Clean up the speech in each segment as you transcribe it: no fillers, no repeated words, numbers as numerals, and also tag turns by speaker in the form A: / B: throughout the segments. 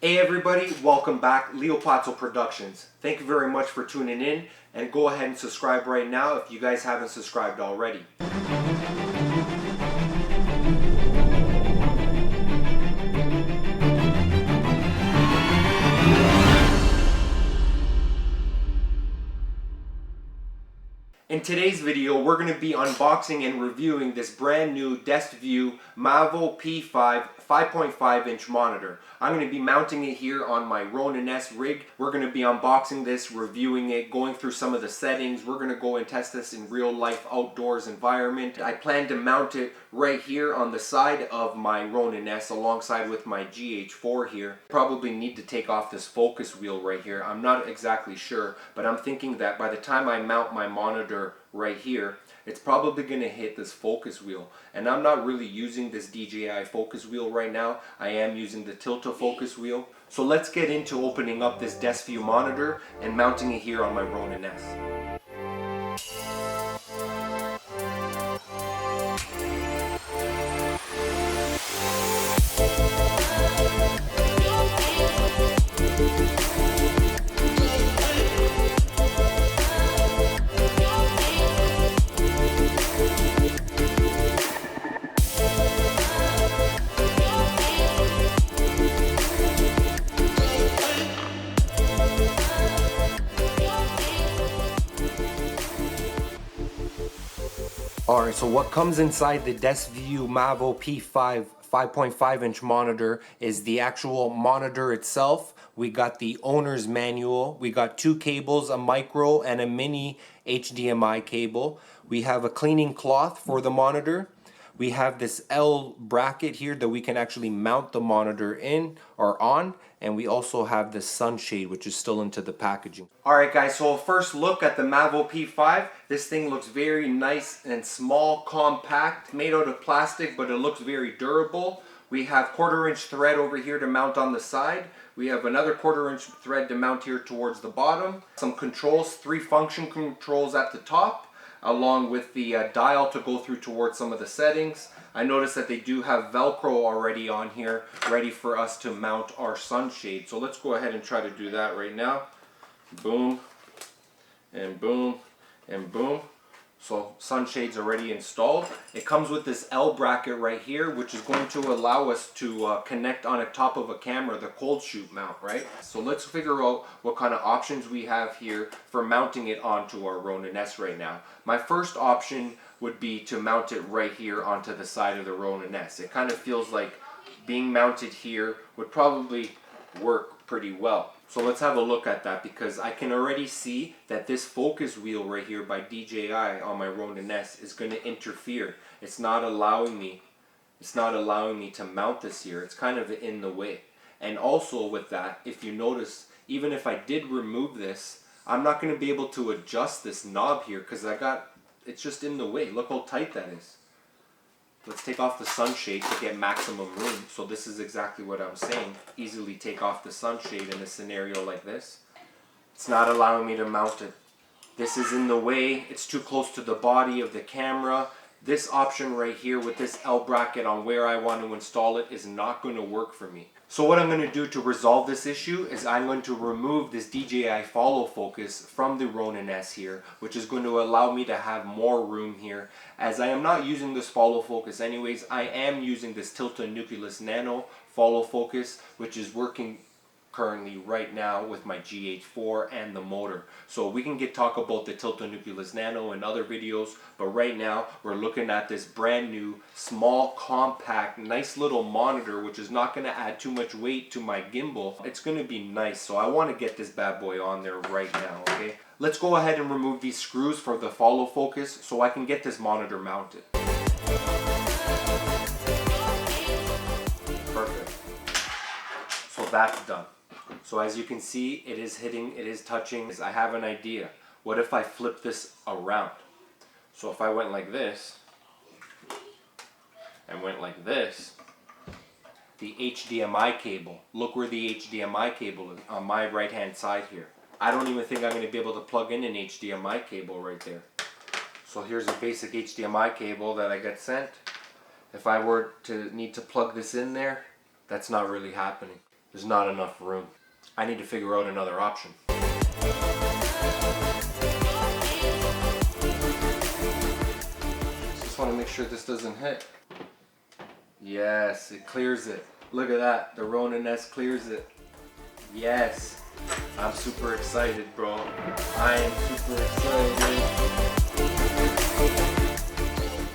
A: Hey everybody, welcome back, Leopazzo Productions. Thank you very much for tuning in, and go ahead and subscribe right now if you guys haven't subscribed already. In today's video, we're going to be unboxing and reviewing this brand new Desview Mavo P5 5.5 inch monitor. I'm going to be mounting it here on my Ronin S rig. We're going to be unboxing this, reviewing it, going through some of the settings. We're going to go and test this in real life outdoors environment. I plan to mount it right here on the side of my Ronin S alongside with my GH4 here. Probably need to take off this focus wheel right here. I'm not exactly sure, but I'm thinking that by the time I mount my monitor right here, it's probably going to hit this focus wheel, and I'm not really using this DJI focus wheel right now. I am using the tilt focus wheel. So let's get into opening up this Desview monitor and mounting it here on my Ronin S. Alright, so what comes inside the Desview Mavo P5 5.5 inch monitor is the actual monitor itself. We got the owner's manual, we got two cables, a micro and a mini HDMI cable. We have a cleaning cloth for the monitor. We have this L bracket here that we can actually mount the monitor in or on, and we also have this sunshade which is still into the packaging. Alright guys, so first look at the Mavo P5. This thing looks very nice and small, compact, made out of plastic, but it looks very durable. We have 1/4 inch thread over here to mount on the side. We have another 1/4 inch thread to mount here towards the bottom. Some controls, 3 function controls at the top, along with the dial to go through towards some of the settings. I noticed that they do have Velcro already on here, ready for us to mount our sunshade. So let's go ahead and try to do that right now. Boom, and boom, and boom. So sunshade's already installed. It comes with this L bracket right here, which is going to allow us to connect on the top of a camera, the cold shoot mount, right? So let's figure out what kind of options we have here for mounting it onto our Ronin S right now. My first option would be to mount it right here onto the side of the Ronin S. It kind of feels like being mounted here would probably work pretty well. So let's have a look at that, because I can already see that this focus wheel right here by DJI on my Ronin S is going to interfere. It's not allowing me to mount this here. It's kind of in the way. And also with that, if you notice, even if I did remove this, I'm not going to be able to adjust this knob here because it's just in the way. Look how tight that is. Let's take off the sunshade to get maximum room. So this is exactly what I'm saying. Easily take off the sunshade in a scenario like this. It's not allowing me to mount it. This is in the way. It's too close to the body of the camera. This option right here with this L bracket on where I want to install it is not going to work for me. So what I'm going to do to resolve this issue is I'm going to remove this DJI follow focus from the Ronin S here, which is going to allow me to have more room here. As I am not using this follow focus anyways, I am using this Tilta Nucleus Nano follow focus, which is working currently right now with my GH4 and the motor. So we can talk about the Tilta Nucleus Nano in other videos, but right now we're looking at this brand new, small, compact, nice little monitor, which is not going to add too much weight to my gimbal. It's going to be nice, so I want to get this bad boy on there right now, okay? Let's go ahead and remove these screws for the follow focus so I can get this monitor mounted. Perfect. So that's done. So as you can see, it is touching. I have an idea. What if I flip this around? So if I went like this, and went like this, the HDMI cable, look where the HDMI cable is, on my right hand side here. I don't even think I'm going to be able to plug in an HDMI cable right there. So here's a basic HDMI cable that I got sent. If I were to need to plug this in there, that's not really happening. There's not enough room. I need to figure out another option. Just want to make sure this doesn't hit. Yes, it clears it. Look at that. The Ronin S clears it. Yes. I'm super excited, bro. I am super excited.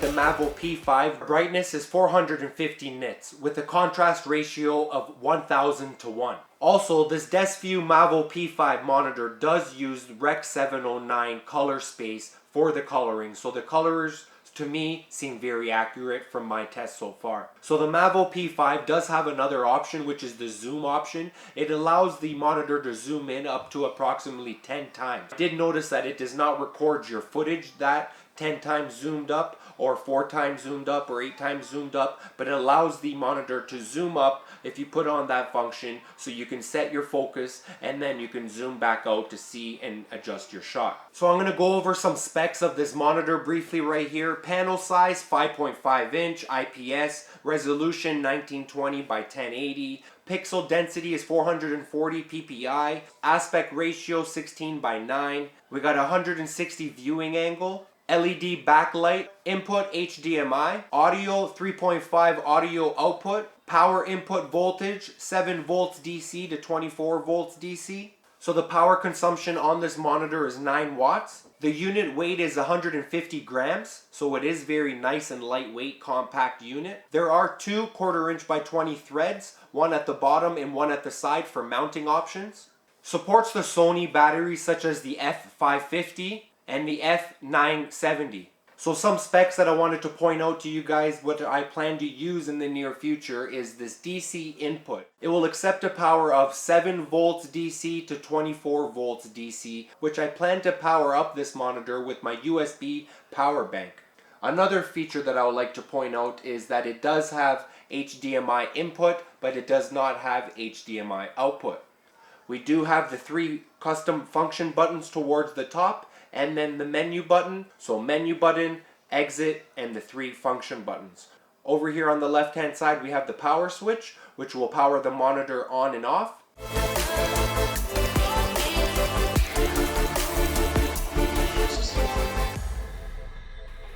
A: The Mavo P5 brightness is 450 nits with a contrast ratio of 1000 to 1. Also, this Desview Mavo P5 monitor does use Rec 709 color space for the coloring, so the colors to me seem very accurate from my test so far. So the Mavo P5 does have another option, which is the zoom option. It allows the monitor to zoom in up to approximately 10 times. I did notice that it does not record your footage that 10 times zoomed up or 4 times zoomed up or 8 times zoomed up, but it allows the monitor to zoom up if you put on that function, so you can set your focus and then you can zoom back out to see and adjust your shot. So I'm going to go over some specs of this monitor briefly right here. Panel size 5.5 inch IPS, resolution 1920 by 1080. Pixel density is 440 ppi. Aspect ratio 16 by 9. We got 160 viewing angle. LED backlight, input HDMI, audio 3.5 audio output, power input voltage 7 volts DC to 24 volts DC. So the power consumption on this monitor is 9 watts. The unit weight is 150 grams, so it is very nice and lightweight, compact unit. There are 2 1/4 inch by 20 threads, one at the bottom and one at the side for mounting options. Supports the Sony batteries such as the F550 and the F970. So some specs that I wanted to point out to you guys, what I plan to use in the near future is this DC input. It will accept a power of 7 volts DC to 24 volts DC, which I plan to power up this monitor with my USB power bank. Another feature that I would like to point out is that it does have HDMI input, but it does not have HDMI output. We do have the 3 custom function buttons towards the top, and then the menu button. So menu button, exit, and the 3 function buttons. Over here on the left hand side we have the power switch, which will power the monitor on and off.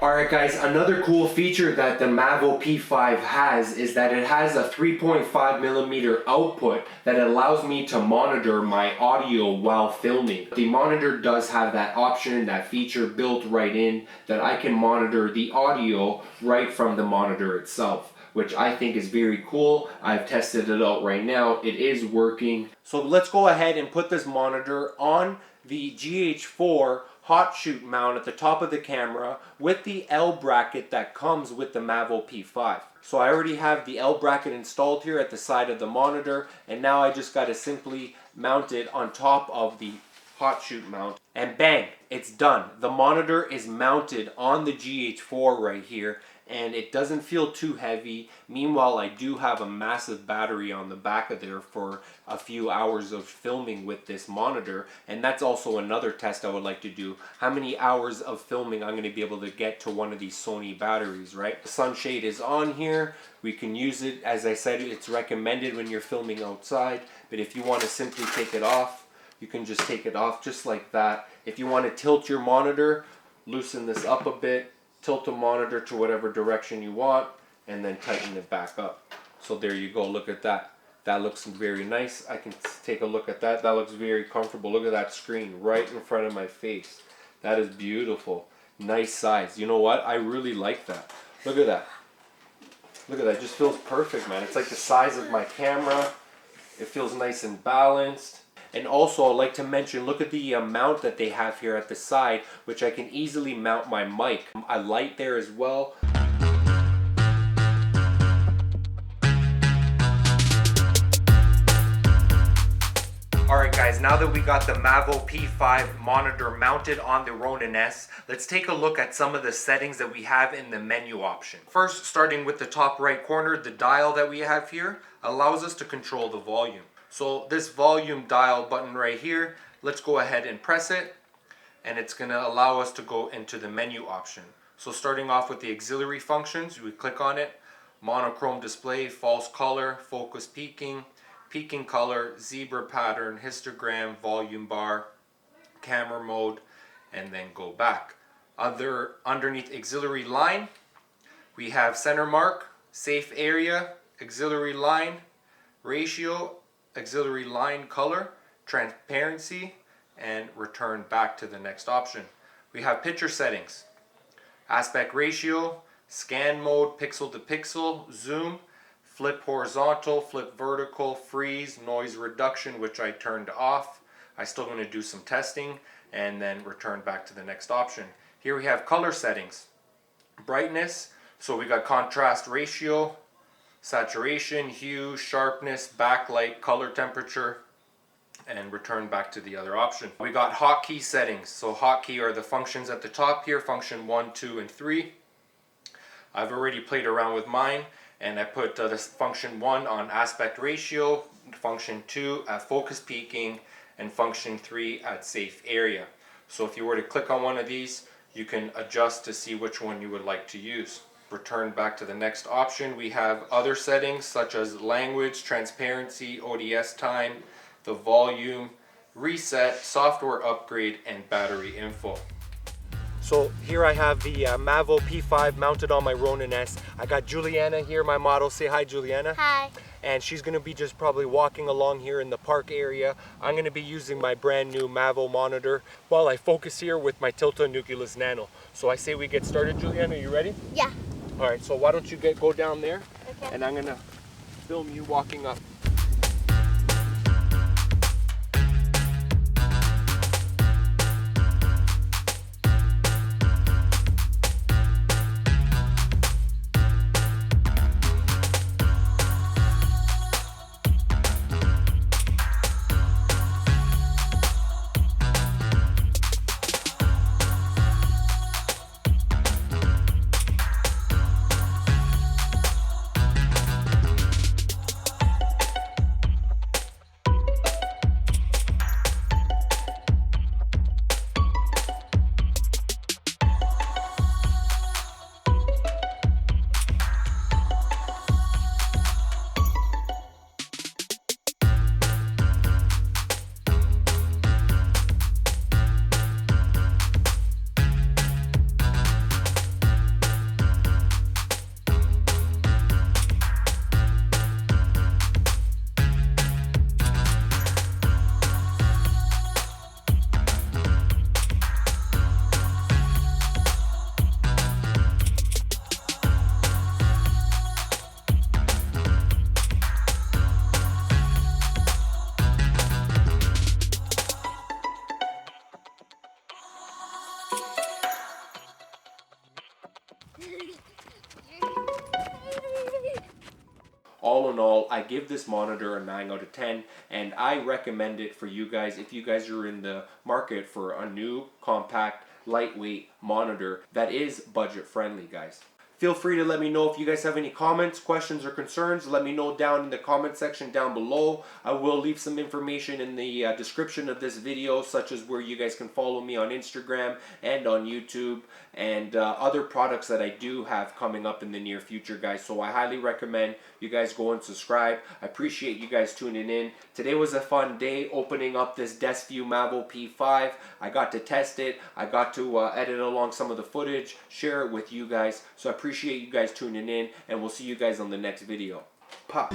A: Alright guys, another cool feature that the Mavo P5 has is that it has a 3.5mm output that allows me to monitor my audio while filming. The monitor does have that option, that feature built right in, that I can monitor the audio right from the monitor itself, which I think is very cool. I've tested it out right now. It is working. So let's go ahead and put this monitor on the GH4 hot shoot mount at the top of the camera with the L bracket that comes with the Mavo P5. So I already have the L bracket installed here at the side of the monitor, and now I just got to simply mount it on top of the hot shoot mount, and bang, it's done. The monitor is mounted on the GH4 right here, and it doesn't feel too heavy. Meanwhile, I do have a massive battery on the back of there for a few hours of filming with this monitor, and that's also another test I would like to do. How many hours of filming I'm going to be able to get to one of these Sony batteries, right? The sunshade is on here. We can use it, as I said, it's recommended when you're filming outside, but if you want to simply take it off, you can just take it off just like that. If you want to tilt your monitor, loosen this up a bit, tilt the monitor to whatever direction you want, and then tighten it back up. So there you go, look at that. That looks very nice. I can take a look at that. That looks very comfortable. Look at that screen right in front of my face. That is beautiful. Nice size. You know what? I really like that. Look at that. Look at that. It just feels perfect, man. It's like the size of my camera. It feels nice and balanced. And also, I'd like to mention, look at the mount that they have here at the side, which I can easily mount my mic. A light there as well. Alright guys, now that we got the Mavo P5 monitor mounted on the Ronin S, let's take a look at some of the settings that we have in the menu option. First, starting with the top right corner, the dial that we have here allows us to control the volume. So this volume dial button right here, let's go ahead and press it, and it's going to allow us to go into the menu option. So starting off with the auxiliary functions, we click on it, monochrome display, false color, focus peaking, peaking color, zebra pattern, histogram, volume bar, camera mode, and then go back. Underneath auxiliary line, we have center mark, safe area, auxiliary line, ratio, auxiliary line color, transparency, and return back to the next option. We have picture settings, aspect ratio, scan mode, pixel to pixel, zoom, flip horizontal, flip vertical, freeze, noise reduction, which I turned off. I'm still going to do some testing and then return back to the next option. Here we have color settings, brightness, so we got contrast ratio, saturation, hue, sharpness, backlight, color temperature, and return back to the other option. We got hotkey settings. So hotkey are the functions at the top here, function 1, 2, and 3. I've already played around with mine, and I put this function 1 on aspect ratio, function 2 at focus peaking, and function 3 at safe area. So if you were to click on one of these, you can adjust to see which one you would like to use. Return back to the next option. We have other settings such as language, transparency, ODS time, the volume, reset, software upgrade, and battery info. So here I have the Mavo P5 mounted on my Ronin S. I got Juliana here, my model. Say hi, Juliana.
B: Hi.
A: And she's going to be just probably walking along here in the park area. I'm going to be using my brand new Mavo monitor while I focus here with my Tilta Nucleus Nano. So I say we get started, Juliana. Are you ready?
B: Yeah.
A: All right, so why don't you go down there,
B: Okay.
A: and I'm going to film you walking up. All in all, I give this monitor a 9 out of 10, and I recommend it for you guys if you guys are in the market for a new, compact, lightweight monitor that is budget friendly, guys. Feel free to let me know if you guys have any comments, questions, or concerns. Let me know down in the comment section down below. I will leave some information in the description of this video, such as where you guys can follow me on Instagram and on YouTube, and other products that I do have coming up in the near future, guys. So I highly recommend you guys go and subscribe. I appreciate you guys tuning in. Today was a fun day opening up this Desview Mavo P5. I got to test it. I got to edit along some of the footage, share it with you guys. So I appreciate you guys tuning in, and we'll see you guys on the next video. Pop.